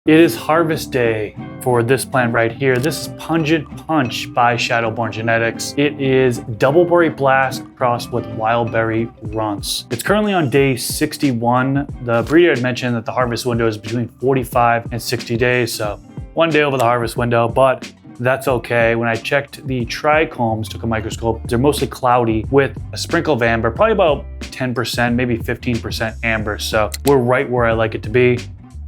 It is harvest day for this plant right here. This is Pungent Punch by Shadowborn Genetics. It is double berry blast crossed with wild berry runts. It's currently on day 61. The breeder had mentioned that the harvest window is between 45 and 60 days, so 1 day over the harvest window, but that's okay. When I checked the trichomes, took a microscope, they're mostly cloudy with a sprinkle of amber, probably about 10%, maybe 15% amber. So we're right where I like it to be.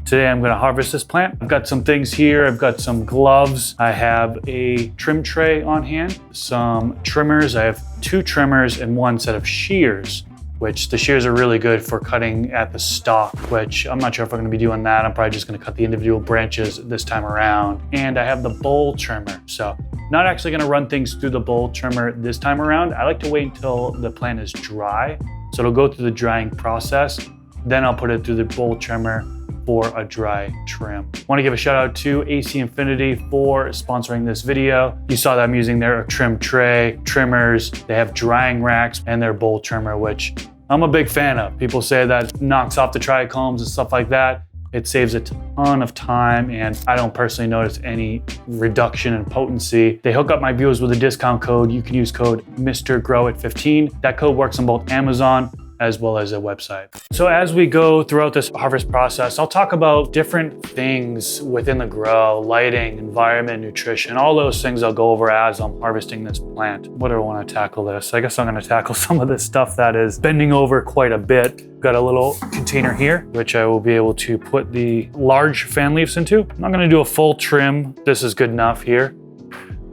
Today I'm gonna harvest this plant. I've got some things here. I've got some gloves. I have a trim tray on hand, some trimmers. I have 2 trimmers and 1 set of shears, which the shears are really good for cutting at the stalk, which I'm not sure if I'm gonna be doing that. I'm probably just gonna cut the individual branches this time around. And I have the bowl trimmer. So not actually gonna run things through the bowl trimmer this time around. I like to wait until the plant is dry. So it'll go through the drying process. Then I'll put it through the bowl trimmer for a dry trim. I want to give a shout out to AC Infinity for sponsoring this video. You saw that I'm using their trim tray, trimmers, they have drying racks, and their bowl trimmer, which I'm a big fan of. People say that knocks off the trichomes and stuff like that. It saves a ton of time, and I don't personally notice any reduction in potency. They hook up my viewers with a discount code. You can use code MrGrow@15. That code works on both Amazon as well as a website. So as we go throughout this harvest process, I'll talk about different things within the grow, lighting, environment, nutrition, all those things I'll go over as I'm harvesting this plant. What do I want to tackle this? I guess I'm gonna tackle some of this stuff that is bending over quite a bit. Got a little container here, which I will be able to put the large fan leaves into. I'm not gonna do a full trim. This is good enough here.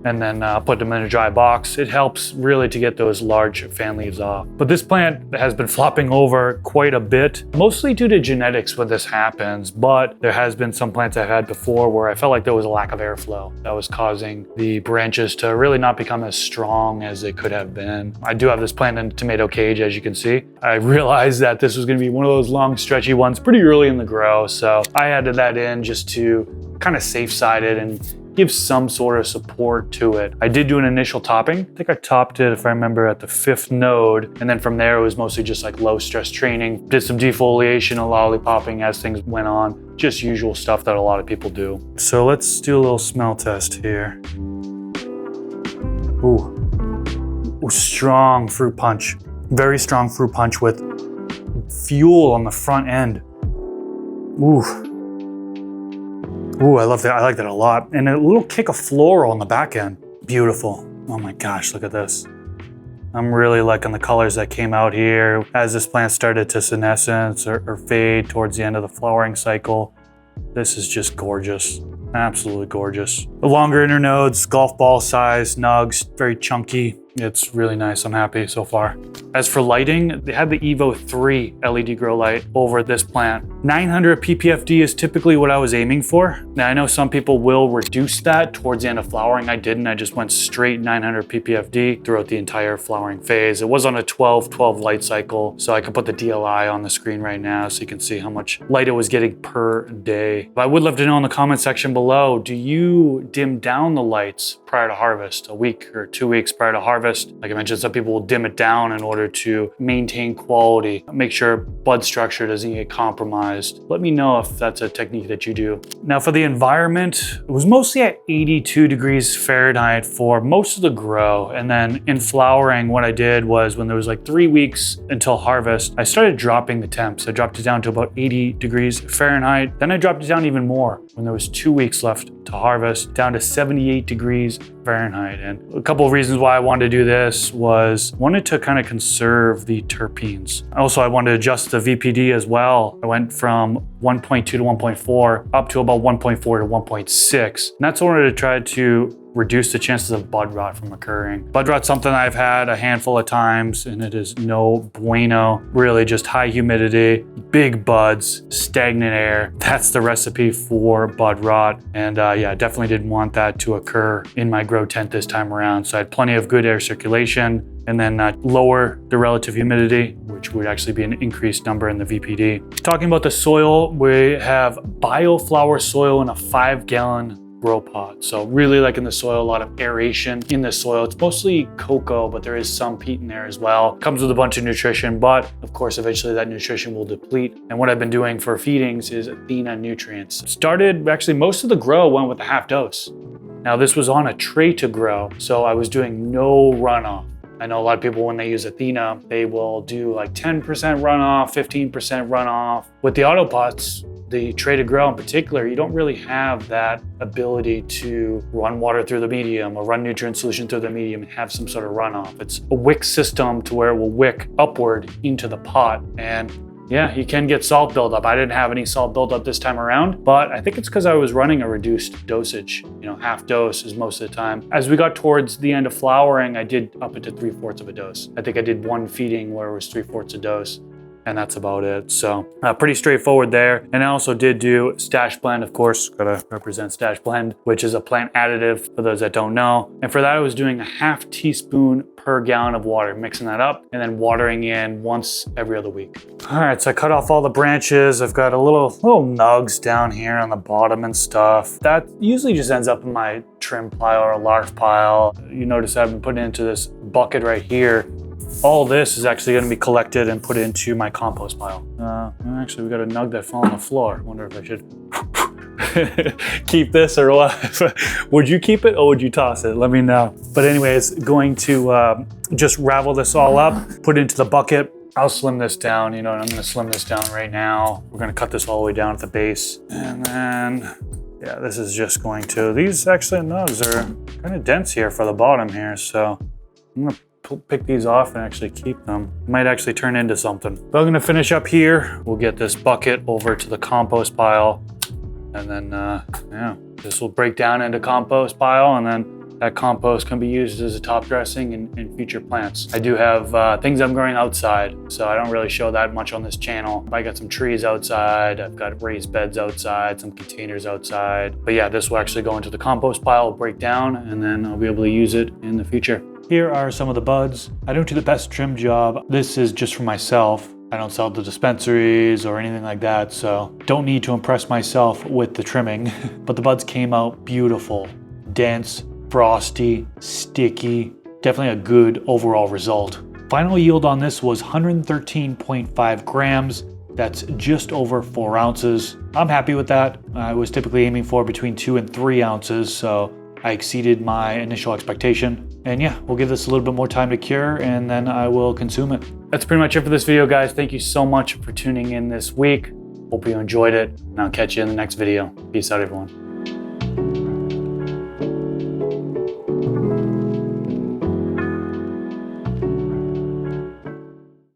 And then put them in a dry box. It helps really to get those large fan leaves off. But this plant has been flopping over quite a bit, mostly due to genetics when this happens, but there has been some plants I've had before where I felt like there was a lack of airflow that was causing the branches to really not become as strong as they could have been. I do have this plant in a tomato cage, as you can see. I realized that this was gonna be one of those long stretchy ones pretty early in the grow, so I added that in just to kind of safe side it and give some sort of support to it. I did do an initial topping. I think I topped it, if I remember, at the 5th node. And then from there, it was mostly just like low stress training. Did some defoliation and lollipopping as things went on. Just usual stuff that a lot of people do. So let's do a little smell test here. Ooh, strong fruit punch. Very strong fruit punch with fuel on the front end. Ooh. Ooh, I love that. I like that a lot. And a little kick of floral on the back end. Beautiful. Oh my gosh, look at this. I'm really liking the colors that came out here as this plant started to senescence or fade towards the end of the flowering cycle. This is just gorgeous. Absolutely gorgeous. The longer internodes, golf ball size, nugs, very chunky. It's really nice. I'm happy so far. As for lighting, they had the Evo 3 LED grow light over this plant. 900 ppfd is typically what I was aiming for. Now I know some people will reduce that towards the end of flowering. I didn't. I just went straight 900 ppfd throughout the entire flowering phase. It was on a 12-12 light cycle, so I can put the DLI on the screen right now so you can see how much light it was getting per day. But I would love to know in the comment section below, do you dim down the lights prior to harvest, a week or 2 weeks prior to harvest? Like I mentioned, some people will dim it down in order to maintain quality, make sure bud structure doesn't get compromised. Let me know if that's a technique that you do. Now for the environment, it was mostly at 82 degrees Fahrenheit for most of the grow. And then in flowering, what I did was when there was like 3 weeks until harvest, I started dropping the temps. I dropped it down to about 80 degrees Fahrenheit. Then I dropped it down even more when there was 2 weeks left to harvest, down to 78 degrees Fahrenheit. And a couple of reasons why I wanted to do this was wanted to kind of conserve the terpenes. Also, I wanted to adjust the VPD as well. I went from 1.2 to 1.4 up to about 1.4 to 1.6. And that's in order to try to reduce the chances of bud rot from occurring. Bud rot's something I've had a handful of times and it is no bueno. Really just high humidity, big buds, stagnant air. That's the recipe for bud rot. And yeah, definitely didn't want that to occur in my grow tent this time around. So I had plenty of good air circulation and then lower the relative humidity, which would actually be an increased number in the VPD. Talking about the soil, we have bioflower soil in a 5-gallon grow pot. So really like in the soil, a lot of aeration in the soil. It's mostly cocoa, but there is some peat in there as well. Comes with a bunch of nutrition, but of course, eventually that nutrition will deplete. And what I've been doing for feedings is Athena nutrients. Started, actually most of the grow went with a half dose. Now this was on a tray to grow, so I was doing no runoff. I know a lot of people, when they use Athena, they will do like 10% runoff, 15% runoff. With the auto pots, the tray to grow in particular, you don't really have that ability to run water through the medium or run nutrient solution through the medium and have some sort of runoff. It's a wick system to where it will wick upward into the pot. And yeah, you can get salt buildup. I didn't have any salt buildup this time around, but I think it's because I was running a reduced dosage. You know, half dose is most of the time. As we got towards the end of flowering, I did up it to 3/4 of a dose. I think I did one feeding where it was 3/4 a dose. And that's about it. So pretty straightforward there. And I also did do Stash Blend, of course, gotta represent Stash Blend, which is a plant additive for those that don't know. And for that, I was doing a half teaspoon per gallon of water, mixing that up and then watering in once every other week. All right, so I cut off all the branches. I've got a little nugs down here on the bottom and stuff. That usually just ends up in my trim pile or large pile. You notice I've been putting it into this bucket right here. All this is actually going to be collected and put into my compost pile. Actually, we got a nug that fell on the floor. Wonder if I should keep this or what? Would you keep it or would you toss it? Let me know. But anyways, going to just ravel this all up, put it into the bucket. I'll slim this down, you know, and I'm going to slim this down right now. We're going to cut this all the way down at the base. And then, yeah, this is just going to, these actually nugs are kind of dense here for the bottom here. So I'm going to pick these off and actually keep them. Might actually turn into something. But I'm gonna finish up here. We'll get this bucket over to the compost pile. And then, yeah, this will break down into compost pile, and then that compost can be used as a top dressing in future plants. I do have things I'm growing outside, so I don't really show that much on this channel. I got some trees outside, I've got raised beds outside, some containers outside. But yeah, this will actually go into the compost pile, break down, and then I'll be able to use it in the future. Here are some of the buds. I don't do the best trim job. This is just for myself. I don't sell to dispensaries or anything like that, so don't need to impress myself with the trimming. But the buds came out beautiful, dense, frosty, sticky. Definitely a good overall result. Final yield on this was 113.5 grams. That's just over 4 ounces. I'm happy with that. I was typically aiming for between 2 and 3 ounces, so I exceeded my initial expectation. And yeah, we'll give this a little bit more time to cure and then I will consume it. That's pretty much it for this video, guys. Thank you so much for tuning in this week. Hope you enjoyed it, and I'll catch you in the next video. Peace out, everyone.